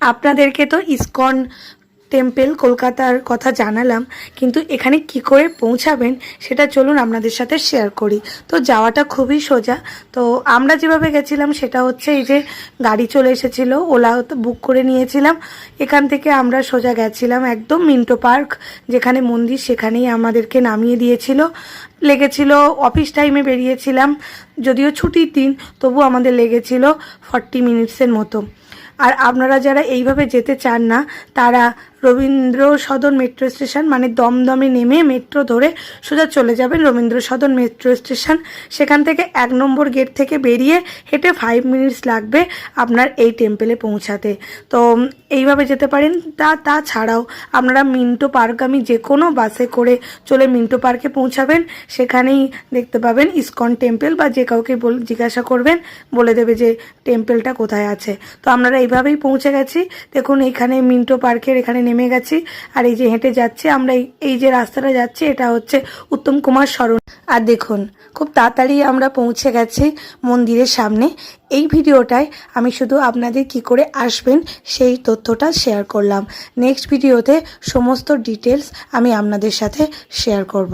আপনাদেরকে তো ISKCON temple কলকাতার কথা জানালাম, কিন্তু এখানে কি করে পৌঁছাবেন সেটা চলুন আপনাদের সাথে শেয়ার করি। তো যাওয়াটা খুবই সোজা। তো আমরা যেভাবে গেছিলাম সেটা হচ্ছে এই যে গাড়ি চলে এসেছিলো, ওলা বুক করে নিয়েছিলাম। এখান থেকে আমরা সোজা গেছিলাম একদম মিন্টো পার্ক, যেখানে মন্দির, সেখানেই আমাদেরকে নামিয়ে দিয়েছিল। লেগেছিল, অফিস টাইমে বেরিয়েছিলাম, যদিও ছুটির দিন, তবু আমাদের লেগেছিল 40 মিনিটসের মতো। আর আপনারা যারা এইভাবে যেতে চান না, তারা রবীন্দ্র সদন মেট্রো স্টেশন মানে দমদমে নেমে মেট্রো ধরে সোজা চলে যাবেন রবীন্দ্র সদন মেট্রো স্টেশন। সেখান থেকে 1 নম্বর গেট থেকে বেরিয়ে হেঁটে 5 মিনিটস লাগবে আপনার এই টেম্পলে পৌঁছাতে। তো এইভাবে যেতে পারেন। তাছাড়াও আপনারা মিন্টো পার্কগামী যে কোনো বাসে করে চলে মিন্টো পার্কে পৌঁছাবেন। সেখানেই দেখতে পাবেন ইসকন টেম্পল, বা যে কাউকে জিজ্ঞাসা করবেন বলে দেবে যে টেম্পলটা কোথায় আছে। তো আপনারা এইভাবেই পৌঁছে গেছি। দেখুন এখানে মিন্টো পার্কের এখানে নেমে গেছি, আর এই যে হেঁটে যাচ্ছি আমরা, এই যে রাস্তাটা যাচ্ছি এটা হচ্ছে উত্তম কুমার সরণ। আর দেখুন খুব তাড়াতাড়ি আমরা পৌঁছে গেছি মন্দিরের সামনে। এই ভিডিওটায় আমি শুধু আপনাদের কি করে আসবেন সেই তথ্যটা শেয়ার করলাম। নেক্সট ভিডিওতে সমস্ত ডিটেলস আমি আপনাদের সাথে শেয়ার করব।